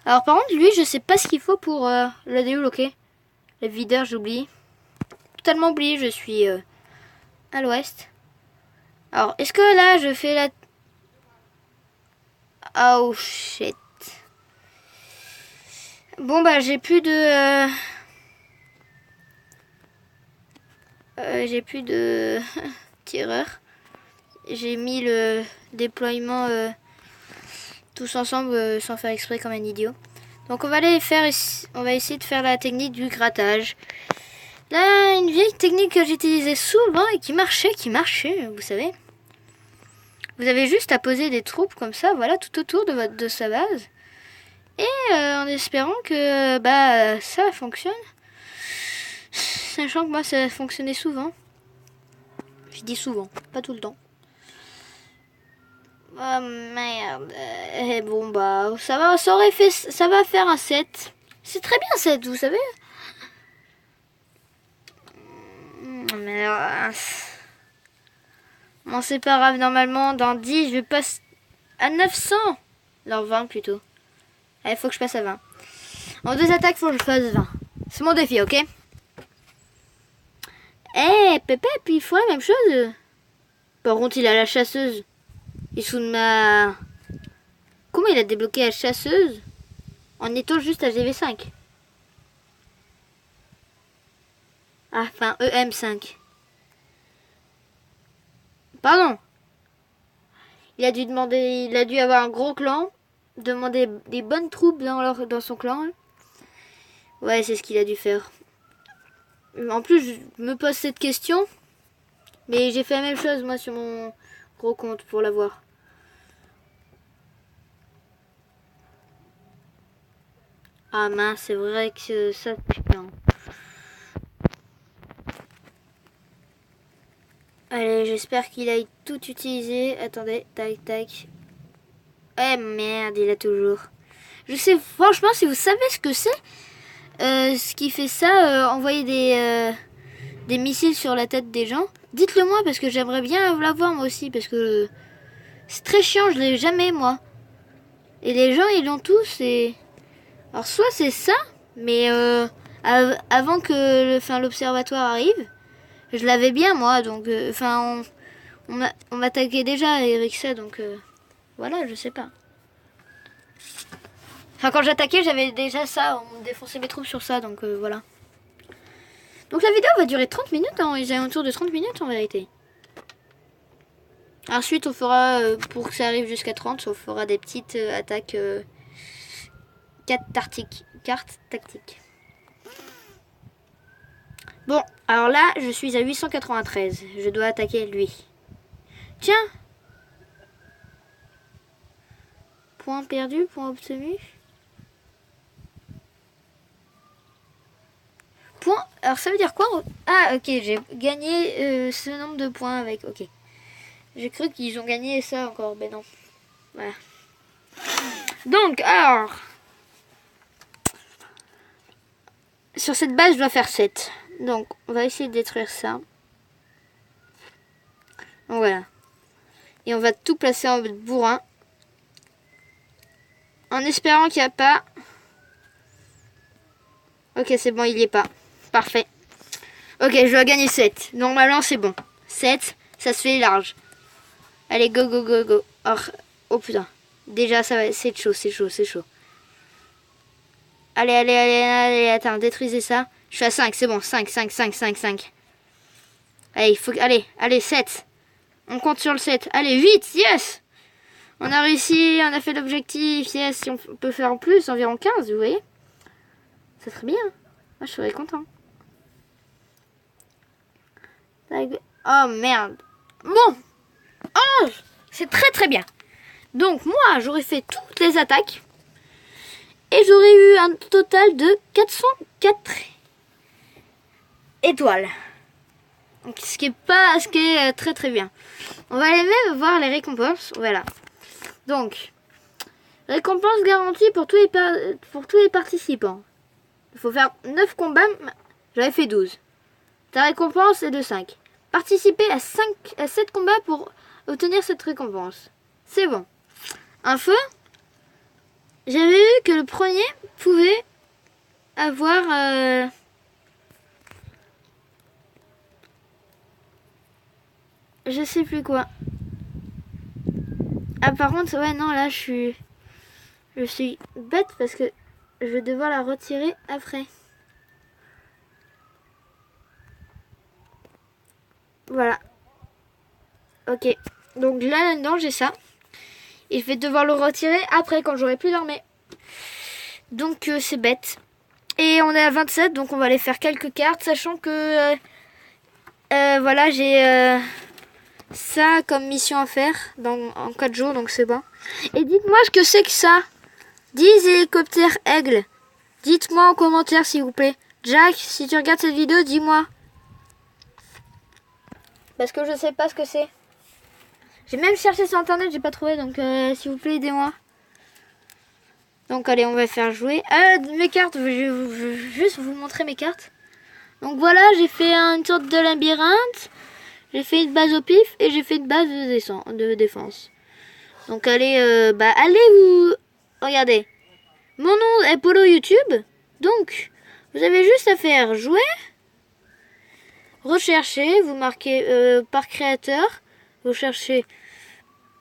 Alors par contre, lui, je sais pas ce qu'il faut pour le débloquer. Le videur, j'oublie. Totalement oublié, je suis à l'ouest. Alors, est-ce que là, je fais la... Oh, shit. Bon, bah, j'ai plus de... j'ai plus de tireurs. J'ai mis le déploiement tous ensemble sans faire exprès comme un idiot. Donc on va aller faire, on va essayer de faire la technique du grattage. Là, une vieille technique que j'utilisais souvent et qui marchait, vous savez. Vous avez juste à poser des troupes comme ça, voilà, tout autour de sa base. Et en espérant que bah ça fonctionne. Sachant que moi ça fonctionnait souvent. Je dis souvent, pas tout le temps. Oh merde. Et bon bah ça va, ça va faire un 7. C'est très bien 7, vous savez. Merde. Bon c'est pas grave, normalement dans 10 je passe à 900. Alors 20 plutôt. Allez, faut que je passe à 20. En 2 attaques, faut que je fasse 20. C'est mon défi, ok? Eh, Pépé, puis il faut la même chose. Par contre, il a la chasseuse. Il sous ma... Comment il a débloqué la chasseuse en étant juste à GV5? Ah, enfin, EM5. Pardon. Il a dû avoir un gros clan. Demander des bonnes troupes dans son clan. Ouais, c'est ce qu'il a dû faire. En plus, je me pose cette question. Mais j'ai fait la même chose, moi, sur mon gros compte pour l'avoir. Ah mince, c'est vrai que ça, putain. Allez, j'espère qu'il a tout utilisé. Attendez, tac, tac. Eh merde, il a toujours. Je sais, franchement, si vous savez ce que c'est, ce qui fait ça, envoyer des missiles sur la tête des gens, dites-le moi parce que j'aimerais bien l'avoir moi aussi parce que c'est très chiant, je l'ai jamais moi. Et les gens ils l'ont tous et alors soit c'est ça, mais avant que l'observatoire arrive, je l'avais bien moi donc on m'attaquait déjà avec ça donc voilà, je sais pas. Enfin quand j'attaquais j'avais déjà ça, on défonçait mes troupes sur ça donc voilà. Donc la vidéo va durer 30 minutes, hein. Ils ont un tour de 30 minutes en vérité. Ensuite on fera, pour que ça arrive jusqu'à 30, on fera des petites attaques cartes tactiques. Bon, alors là je suis à 893, je dois attaquer lui. Tiens. Point perdu, point obtenu. Point, alors ça veut dire quoi? Ah ok, j'ai gagné ce nombre de points avec, ok. J'ai cru qu'ils ont gagné ça encore, mais non. Voilà. Donc, alors... Sur cette base, je dois faire 7. Donc, on va essayer de détruire ça. Donc, voilà. Et on va tout placer en bourrin. En espérant qu'il n'y a pas... Ok, c'est bon, il n'y est pas. Parfait. Ok, je dois gagner 7. Normalement, c'est bon. 7, ça se fait large. Allez, go, go, go, go. Oh putain. Déjà, ça va, c'est chaud, c'est chaud, c'est chaud. Allez, allez, allez, allez, attends, détruisez ça. Je suis à 5, c'est bon, 5, 5, 5, 5, 5. Allez, il faut... Allez, allez, 7. On compte sur le 7. Allez, 8, yes. On a réussi, on a fait l'objectif, yes. Si on peut faire en plus, environ 15, vous voyez. Ça serait bien. Moi, je serais content. Oh, merde. Bon. Oh, c'est très, très bien. Donc, moi, j'aurais fait toutes les attaques. Et j'aurais eu un total de 404 étoiles. Donc, ce qui est très très bien. On va aller même voir les récompenses. Voilà. Donc, récompense garantie pour tous les participants. Il faut faire 9 combats. J'avais fait 12. Ta récompense est de 5. Participer à 7 combats pour obtenir cette récompense. C'est bon. Info. J'avais eu que le premier pouvait avoir... je sais plus quoi. Ah par contre, ouais non, là je suis bête parce que je vais devoir la retirer après. Voilà. Ok. Donc là-dedans, j'ai ça. Et je vais devoir le retirer après quand j'aurai plus d'armée. Donc c'est bête. Et on est à 27, donc on va aller faire quelques cartes, sachant que voilà, j'ai ça comme mission à faire en 4 jours, donc c'est bon. Et dites-moi ce que c'est que ça. 10 hélicoptères aigles. Dites-moi en commentaire s'il vous plaît. Jack, si tu regardes cette vidéo, dis-moi. Parce que je sais pas ce que c'est. J'ai même cherché sur internet, j'ai pas trouvé, donc s'il vous plaît, aidez-moi. Donc allez, on va faire jouer. Mes cartes, je vais juste vous montrer mes cartes. Donc voilà, j'ai fait une sorte de labyrinthe. J'ai fait une base au pif et j'ai fait une base de défense. Donc allez, allez vous... Regardez. Mon nom est Polo YouTube. Donc, vous avez juste à faire jouer. Rechercher, vous marquez par créateur. Vous cherchez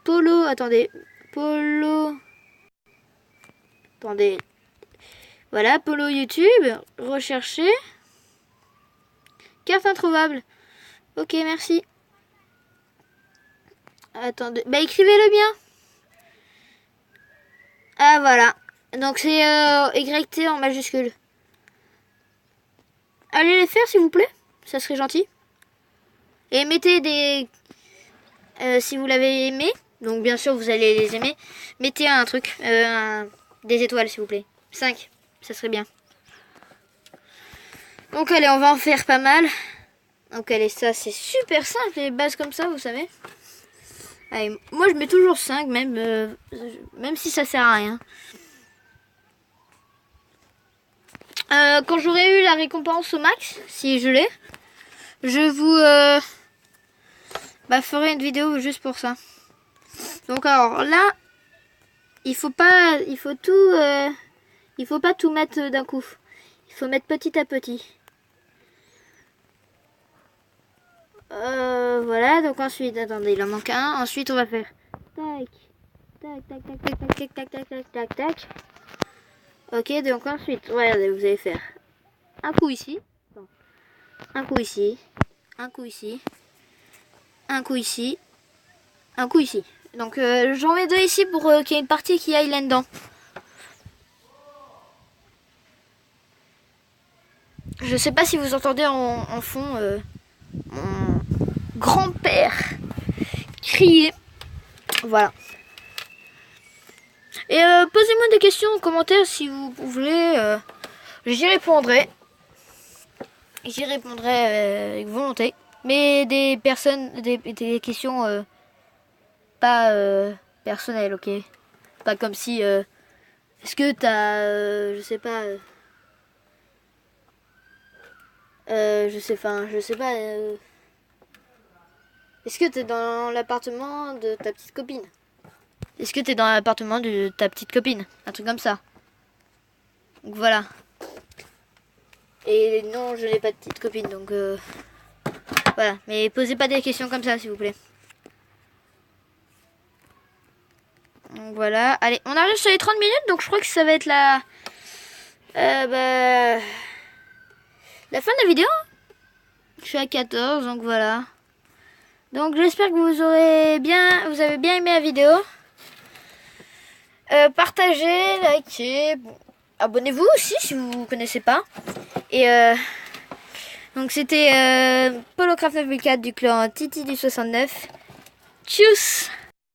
Polo, attendez. Polo... Attendez. Voilà, Polo YouTube. Rechercher. Carte introuvable. Ok, merci. Attendez. Bah, écrivez-le bien. Ah, voilà. Donc, c'est YT en majuscule. Allez les faire, s'il vous plaît. Ça serait gentil. Et mettez des... si vous l'avez aimé. Donc, bien sûr, vous allez les aimer. Mettez un truc. Des étoiles, s'il vous plaît. 5. Ça serait bien. Donc, allez, on va en faire pas mal. Donc allez, ça c'est super simple, les bases comme ça, vous savez. Allez, moi je mets toujours 5, même si ça sert à rien. Quand j'aurai eu la récompense au max, si je l'ai, je vous ferai une vidéo juste pour ça. Donc alors là, il faut pas tout mettre d'un coup. Il faut mettre petit à petit. Voilà, donc ensuite, attendez, il en manque un. Ensuite, on va faire tac, tac, tac, tac, tac, tac, tac, tac, tac, tac, tac. Ok, donc ensuite, regardez, vous allez faire un coup ici, un coup ici, un coup ici, un coup ici, un coup ici. Donc, j'en mets 2 ici pour qu'il y ait une partie qui aille là-dedans. Je sais pas si vous entendez en fond mon grand-père crier. Voilà. Et posez-moi des questions en commentaire si vous voulez. J'y répondrai. J'y répondrai avec volonté. Mais des questions pas personnelles, ok? Pas comme si... est-ce que t'as... je sais pas... je sais pas... est-ce que t'es dans l'appartement de ta petite copine? Est-ce que t'es dans l'appartement de ta petite copine? Un truc comme ça. Donc voilà. Et non, je n'ai pas de petite copine, donc voilà. Mais posez pas des questions comme ça, s'il vous plaît. Donc voilà. Allez, on arrive sur les 30 minutes, donc je crois que ça va être la fin de la vidéo. Je suis à 14, donc voilà. Donc j'espère que vous avez bien aimé la vidéo. Partagez, likez, abonnez-vous aussi si vous ne connaissez pas. Et donc c'était PoloCraft 9004 du clan Titi du 69. Tchuss!